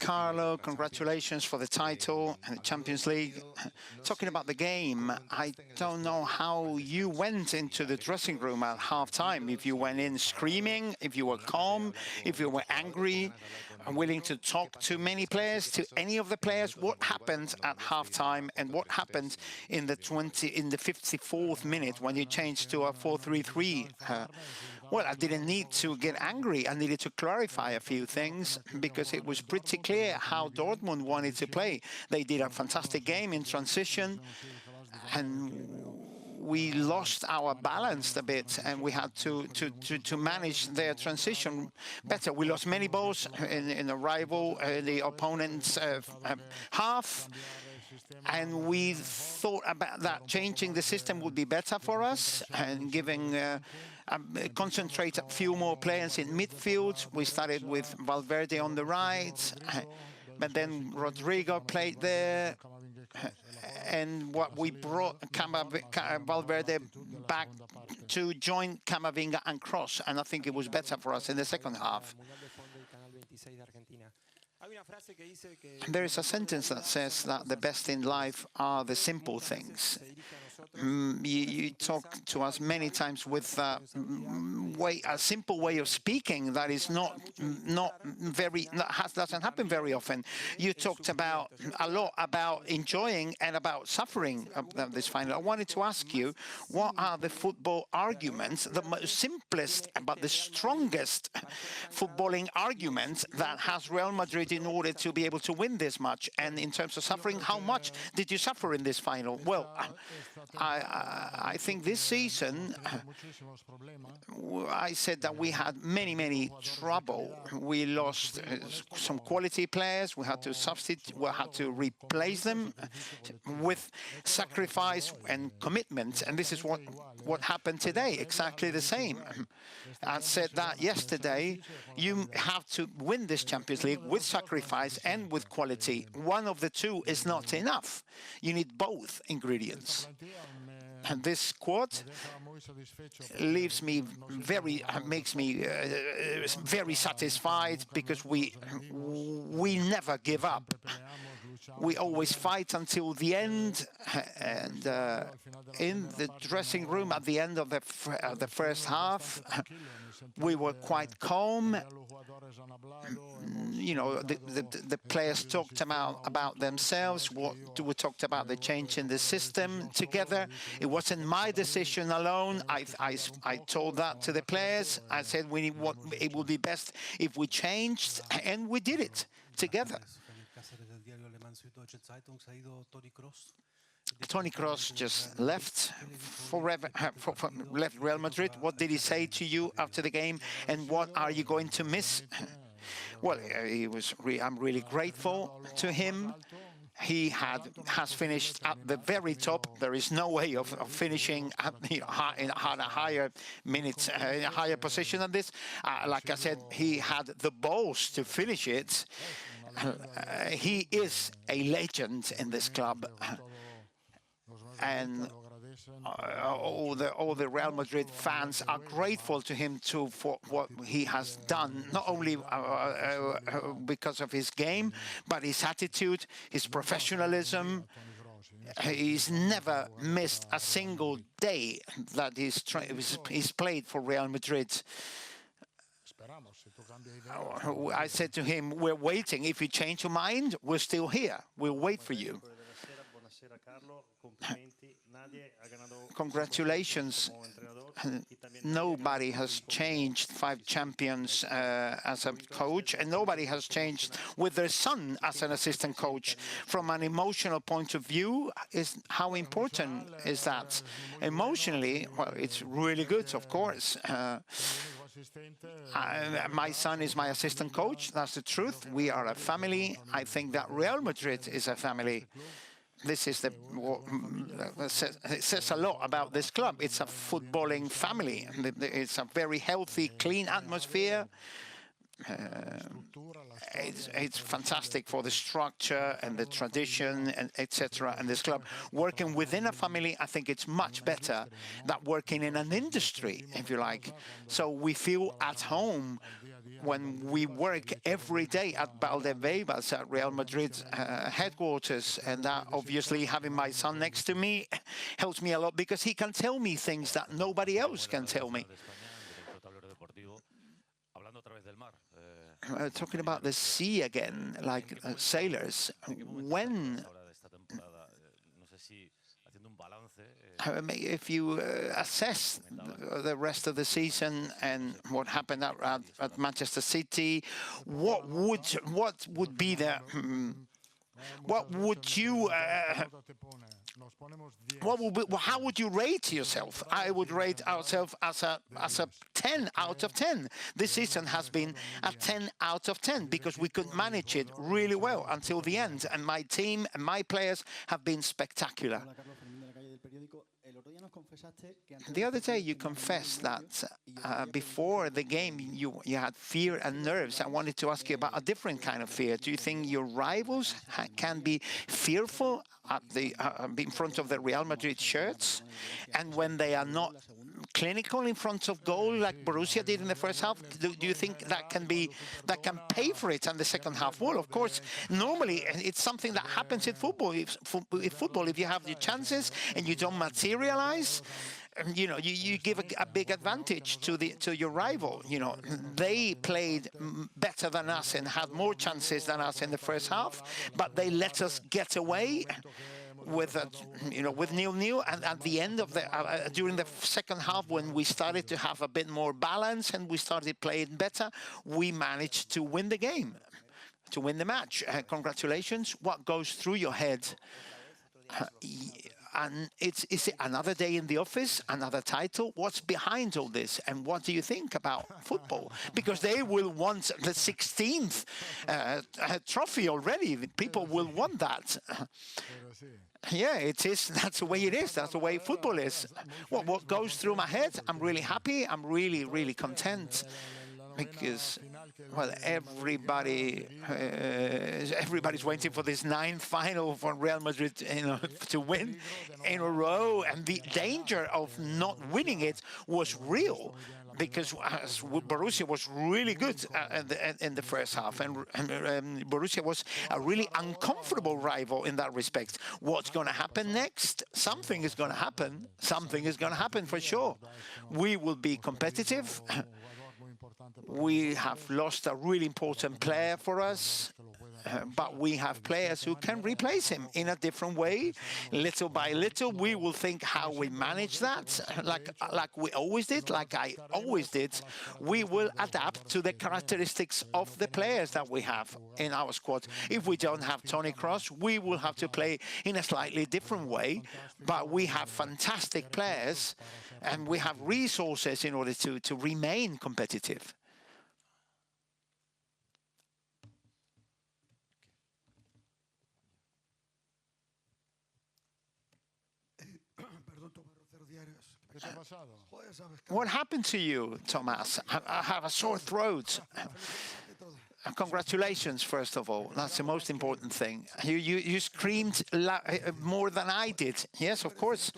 Carlo, congratulations for the title and the Champions League. Talking about the game, I don't know how you went into the dressing room at half-time, if you went in screaming, if you were calm, if you were angry, willing to talk to many players, to any of the players. What happened at half-time and what happened in the 54th minute when you changed to a 4-3-3? Well, I didn't need to get angry. I needed to clarify a few things because it was pretty clear how Dortmund wanted to play. They did a fantastic game in transition, and we lost our balance a bit, and we had to manage their transition better. We lost many balls in the opponent's half, and we thought about that changing the system would be better for us and giving concentrate a few more players in midfield. We started with Valverde on the right, but then Rodrigo played there, and what we brought Valverde back to join Camavinga and Kroos, and I think it was better for us in the second half. There is a sentence that says that the best in life are the simple things. You talk to us many times with a simple way of speaking that is doesn't happen very often. You talked about a lot about enjoying and about suffering of this final. I wanted to ask you, what are the football arguments, the most simplest but the strongest footballing arguments that has Real Madrid in order to be able to win this match? And in terms of suffering, how much did you suffer in this final? Well, I think this season, I said that we had many trouble. We lost some quality players. We had to substitute, we had to replace them with sacrifice and commitment. And this is what happened today, exactly the same. I said that yesterday. You have to win this Champions League with sacrifice and with quality. One of the two is not enough. You need both ingredients. And this squad makes me very satisfied because we never give up. We always fight until the end, and in the dressing room at the end of the first half, we were quite calm. You know, the players talked about themselves. We talked about the change in the system together. It wasn't my decision alone. I told that to the players. I said it would be best if we changed, and we did it together. Toni Kroos just left left Real Madrid. What did he say to you after the game, and what are you going to miss? Well, I'm really grateful to him. He has finished at the very top. There is no way of finishing at in a higher minutes, in a higher position than this. Like I said, he had the balls to finish it. He is a legend in this club, and all the Real Madrid fans are grateful to him for what he has done, not only because of his game, but his attitude, his professionalism. He's never missed a single day that he's played for Real Madrid. I said to him, we're waiting. If you change your mind, we're still here. We'll wait for you. Congratulations. Nobody has changed 5 champions as a coach, and nobody has changed with their son as an assistant coach. From an emotional point of view, how important is that? Emotionally, well, it's really good, of course. My son is my assistant coach. That's the truth. We are a family. I think that Real Madrid is a family. This is it says a lot about this club. It's a footballing family. It's a very healthy, clean atmosphere. It's fantastic for the structure and the tradition and etc. And this club working within a family, I think it's much better than working in an industry, if you like. So we feel at home when we work every day at Valdebebas at Real Madrid headquarters, and that obviously having my son next to me helps me a lot because he can tell me things that nobody else can tell me. Talking about the sea again, like sailors, when if you assess the rest of the season and what happened at Manchester City, what would be the what would you how would you rate yourself? I would rate ourselves as a 10 out of 10. This season has been a 10 out of 10 because we could manage it really well until the end, and my team and my players have been spectacular. The other day you confessed that before the game you had fear and nerves. I wanted to ask you about a different kind of fear. Do you think your rivals can be fearful at in front of the Real Madrid shirts, and when they are not clinical in front of goal like Borussia did in the first half? Do you think that can pay for it in the second half? Well, of course, normally it's something that happens in football. If you have your chances and you don't materialize, you know, you give a big advantage to your rival. You know, they played better than us and had more chances than us in the first half, but they let us get away with with 0-0, and at the end of the during the second half, when we started to have a bit more balance and we started playing better, we managed to win the game, to win the match. Congratulations. What goes through your head? And is it another day in the office, another title? What's behind all this? And what do you think about football? Because they will want the 16th trophy already. People will want that. Yeah, it is. That's the way it is. That's the way football is. What goes through my head? I'm really happy. I'm really, really content. Because, well, everybody's waiting for this 9th final for Real Madrid, to win in a row, and the danger of not winning it was real, because Borussia was really good in the first half, and Borussia was a really uncomfortable rival in that respect. What's going to happen next? Something is going to happen. Something is going to happen for sure. We will be competitive. We have lost a really important player for us, but we have players who can replace him in a different way. Little by little, we will think how we manage that, like we always did, like I always did. We will adapt to the characteristics of the players that we have in our squad. If we don't have Toni Kroos, we will have to play in a slightly different way, but we have fantastic players and we have resources in order to remain competitive. What happened to you, Thomas? I have a sore throat. Congratulations, first of all. That's the most important thing. You screamed more than I did. Yes, of course.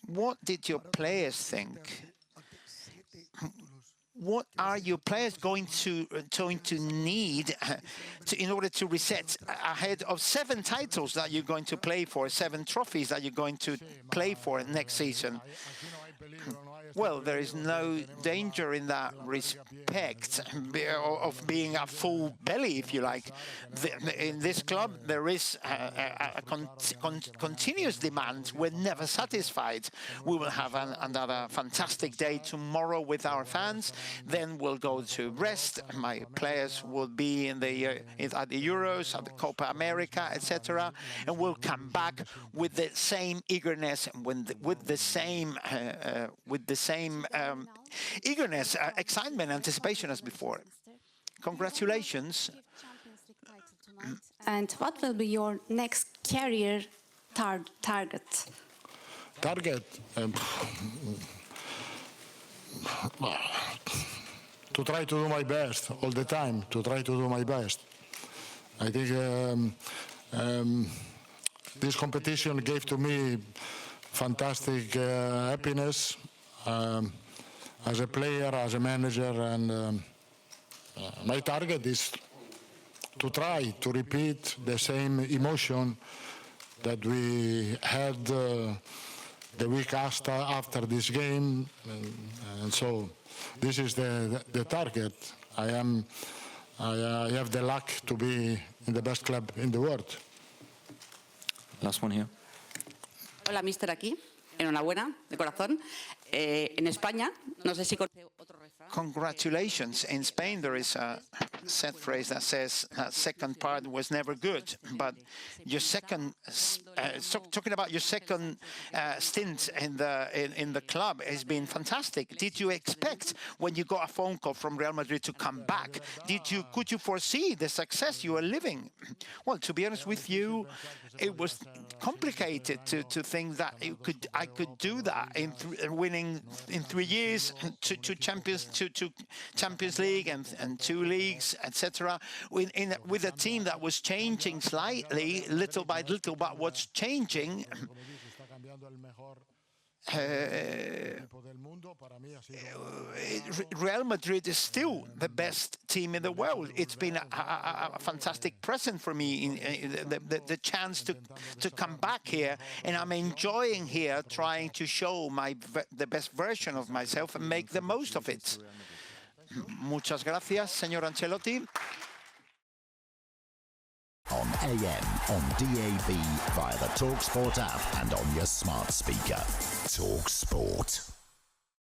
What did your players think? What are your players going to need in order to reset ahead of 7 titles that you're going to play for, 7 trophies that you're going to play for next season? Well, there is no danger in that respect of being a full belly, if you like. In this club, there is a continuous demand. We're never satisfied. We will have another fantastic day tomorrow with our fans. Then we'll go to rest. My players will be at the Euros, at the Copa America, etc. And we'll come back with the same eagerness, with the same eagerness, excitement, anticipation as before. Congratulations. And what will be your next career target? To try to do my best all the time, to try to do my best. I think this competition gave to me fantastic happiness as a player, as a manager, and My target is to try to repeat the same emotion that we had the week after this game, and so this is the target. I have the luck to be in the best club in the world. Last one here. Hola, mister, aquí. Enhorabuena, de corazón. En España, no sé si conoce otro refrán. Congratulations. In Spain, there is a set phrase that says second part was never good, but your second, talking about your second stint in the club has been fantastic. Did you expect when you got a phone call from Real Madrid to come back? Could you foresee the success you were living? Well, to be honest with you, it was complicated to think that I could do that in winning in 3 years to Champions League and 2 leagues, etc. With a team that was changing slightly, little by little, but what's changing. Real Madrid is still the best team in the world. It's been a fantastic present for me, the chance to come back here, and I'm enjoying here trying to show the best version of myself and make the most of it. Muchas gracias, señor Ancelotti. On AM, on DAB, via the talkSPORT app and on your smart speaker. talkSPORT.